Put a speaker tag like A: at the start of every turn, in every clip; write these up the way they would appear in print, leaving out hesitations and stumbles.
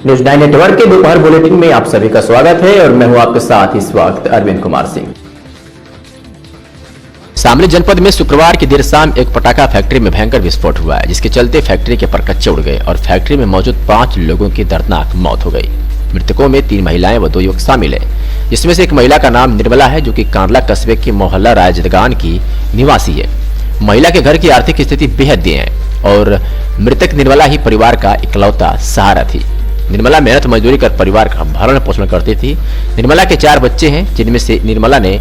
A: News 9 network के दोपहर bulletin में आप सभी का स्वागत है और मैं हूं आपके साथ इस वक्त अरविंद कुमार सिंह। शामली जनपद में शुक्रवार की देर शाम एक पटाखा फैक्ट्री में भयंकर विस्फोट हुआ है, जिसके चलते फैक्ट्री के परकच्चे उड़ गए और फैक्ट्री में मौजूद 5 लोगों की दर्दनाक मौत हो गई। मृतकों में 3 महिलाएं व 2 युवक शामिल है, जिसमें से एक महिला का नाम निर्मला है, जो कि कांडला कस्बे के मोहल्ला राजदगान की निवासी है। महिला के घर की आर्थिक स्थिति बेहद दयनीय है और मृतक निर्मला ही परिवार का इकलौता सहारा थी। निर्मला मेहनत मजदूरी कर परिवार का भरण पोषण करती थी। निर्मला के 4 बच्चे हैं, जिनमें से निर्मला ने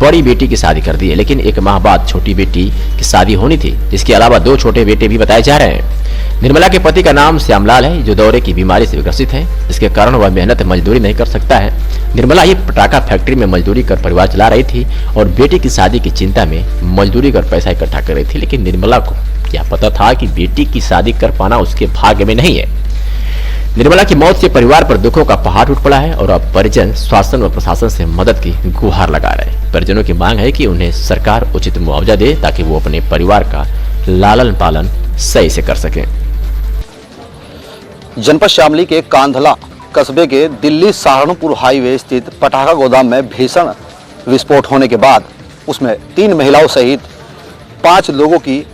A: बड़ी बेटी की शादी कर दी है, लेकिन 1 माह बाद छोटी बेटी की शादी होनी थी, जिसके अलावा 2 छोटे बेटे भी बताए जा रहे हैं। निर्मला के पति का नाम श्यामलाल है, जो दौरे की बीमारी से ग्रसित है, जिसके कारण वह मेहनत मजदूरी नहीं कर सकता है। निर्मला ही पटाखा फैक्ट्री में मजदूरी कर परिवार चला रही थी और बेटी की शादी की चिंता में मजदूरी कर पैसा इकट्ठा कर रही थी, लेकिन निर्मला को क्या पता था कि बेटी की शादी कर पाना उसके भाग्य में नहीं है। निर्मला की मौत से परिवार पर दुखों का पहाड़ उठ पड़ा है और अब परिजन शासन व प्रशासन से मदद की गुहार लगा रहे हैं। परिजनों की मांग है कि उन्हें सरकार उचित मुआवजा दे, ताकि वो अपने परिवार का लालन पालन सही से कर सकें।
B: जनपद शामली के कांधला कस्बे के दिल्ली सहारनपुर हाईवे स्थित पटाखा गोदाम में भीषण विस्फोट होने के बाद उसमें 3 महिलाओं सहित 5 लोगों की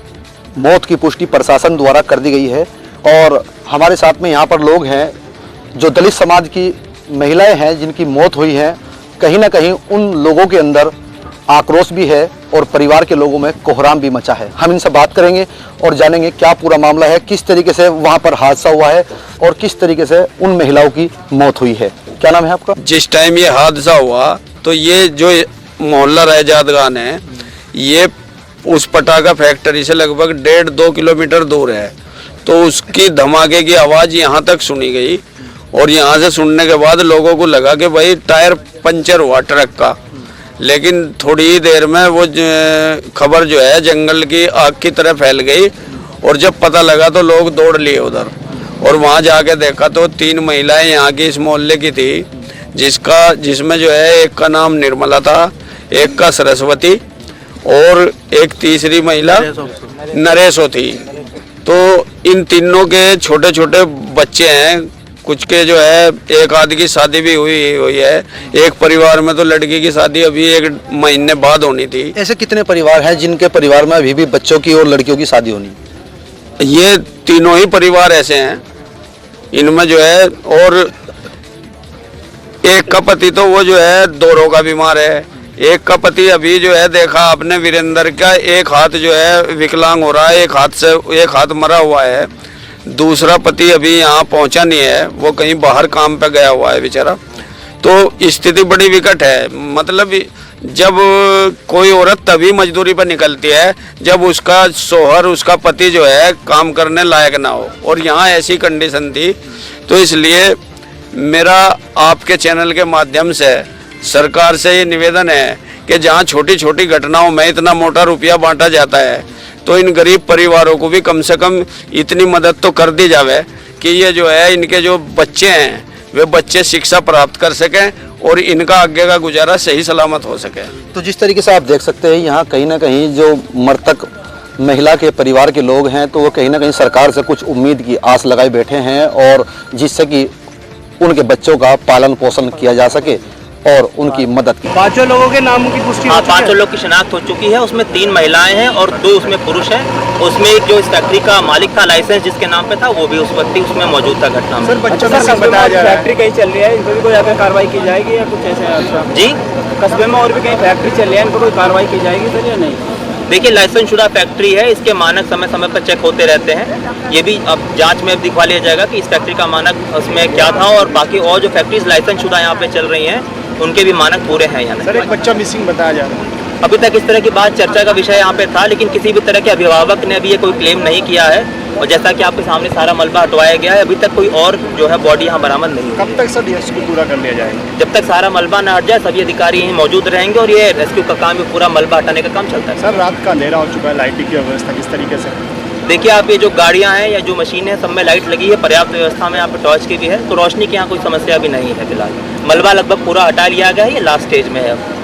B: मौत की पुष्टि प्रशासन द्वारा कर दी गई है। और हमारे साथ में यहाँ पर लोग हैं जो दलित समाज की महिलाएं हैं, जिनकी मौत हुई है। कहीं ना कहीं उन लोगों के अंदर आक्रोश भी है और परिवार के लोगों में कोहराम भी मचा है। हम इनसे बात करेंगे और जानेंगे क्या पूरा मामला है, किस तरीके से वहाँ पर हादसा हुआ है और किस तरीके से उन महिलाओं की मौत हुई है। क्या नाम है आपका?
C: जिस टाइम ये हादसा हुआ तो ये जो मोहल्ला राजदगान है, ये उस पटाखा फैक्ट्री से लगभग 1.5-2 किलोमीटर दूर है। तो उसकी धमाके की आवाज़ यहाँ तक सुनी गई और यहाँ से सुनने के बाद लोगों को लगा कि भाई टायर पंचर हुआ ट्रक का। लेकिन थोड़ी ही देर में वो खबर जो है जंगल की आग की तरह फैल गई और जब पता लगा तो लोग दौड़ लिए उधर और वहाँ जाके देखा तो 3 महिलाएं यहाँ की इस मोहल्ले की थी, जिसमें जो है एक का नाम निर्मला था, एक का सरस्वती और एक तीसरी महिला नरेशो थी। तो इन तीनों के छोटे छोटे बच्चे हैं, कुछ के जो है एक आदमी की शादी भी हुई है। एक परिवार में तो लड़की की शादी अभी 1 महीने बाद होनी थी।
B: ऐसे कितने परिवार हैं जिनके परिवार में अभी भी बच्चों की और लड़कियों की शादी होनी?
C: ये तीनों ही परिवार ऐसे हैं। इनमें जो है और एक का पति तो वो जो है 2 रोग का बीमार है। एक का पति अभी जो है देखा आपने वीरेंद्र का, एक हाथ जो है विकलांग हो रहा है, एक हाथ मरा हुआ है। दूसरा पति अभी यहाँ पहुँचा नहीं है, वो कहीं बाहर काम पे गया हुआ है बेचारा। तो स्थिति बड़ी विकट है। मतलब जब कोई औरत तभी मजदूरी पर निकलती है जब उसका शौहर, उसका पति जो है काम करने लायक ना हो, और यहाँ ऐसी कंडीशन थी। तो इसलिए मेरा आपके चैनल के माध्यम से सरकार से ये निवेदन है कि जहाँ छोटी छोटी घटनाओं में इतना मोटा रुपया बांटा जाता है, तो इन गरीब परिवारों को भी कम से कम इतनी मदद तो कर दी जावे कि ये जो है इनके जो बच्चे हैं वे बच्चे शिक्षा प्राप्त कर सकें और इनका आगे का गुजारा सही सलामत हो सके।
B: तो जिस तरीके से आप देख सकते हैं यहाँ कहीं ना कहीं जो मृतक महिला के परिवार के लोग हैं, तो वो कहीं ना कहीं सरकार से कुछ उम्मीद की आस लगाए बैठे हैं और जिससे कि उनके बच्चों का पालन पोषण किया जा सके और उनकी मदद की।
D: 5 लोगों के नामों की पुष्टि?
E: हाँ, 5 लोग की शिनाख्त हो चुकी है। उसमें 3 महिलाएं हैं और 2 उसमें पुरुष हैं। उसमें एक जो इस फैक्ट्री का मालिक था, लाइसेंस जिसके नाम पे था, वो भी उस व्यक्ति उसमें मौजूद था घटना में।
D: सर, बच्चों का बताया जा रहा है फैक्ट्री कहीं चल रही है, इन पर भी कोई आगे कार्रवाई की जाएगी या कुछ ऐसे? जी, कस्बे में और भी कहीं फैक्ट्री चल रही है, इन पर कोई कार्रवाई की जाएगी सर या नहीं?
E: देखिए, लाइसेंस शुदा फैक्ट्री है, इसके मानक समय समय पर चेक होते रहते हैं। ये भी अब जांच में दिखवा लिया जाएगा कि इस फैक्ट्री का मानक उसमें क्या था और बाकी और जो फैक्ट्रीज लाइसेंस शुदा यहाँ पे चल रही हैं उनके भी मानक पूरे हैं यहाँ।
D: सर, एक बच्चा मिसिंग बताया जा रहा है।
E: अभी तक इस तरह की बात चर्चा का विषय यहाँ पे था, लेकिन किसी भी तरह के अभिभावक ने अभी ये कोई क्लेम नहीं किया है। और जैसा कि आपके सामने सारा मलबा हटवाया गया है, अभी तक कोई और जो है बॉडी यहाँ बरामद नहीं।
D: कब तक सर रेस्क्यू पूरा कर लिया जाएगा?
E: जब तक सारा मलबा न हट जाए सभी अधिकारी यहीं मौजूद रहेंगे और ये रेस्क्यू का काम, पूरा मलबा हटाने का काम चलता है।
D: सर, रात का अंधेरा हो चुका है, लाइटिंग की व्यवस्था किस तरीके से?
E: देखिए, आप ये जो गाड़ियाँ हैं या जो मशीनें हैं, सब में लाइट लगी है, पर्याप्त व्यवस्था में यहाँ पे टॉर्च की भी है, तो रोशनी की यहाँ कोई समस्या भी नहीं है फिलहाल। मलबा लगभग पूरा हटा लिया गया है, ये लास्ट स्टेज में है अब।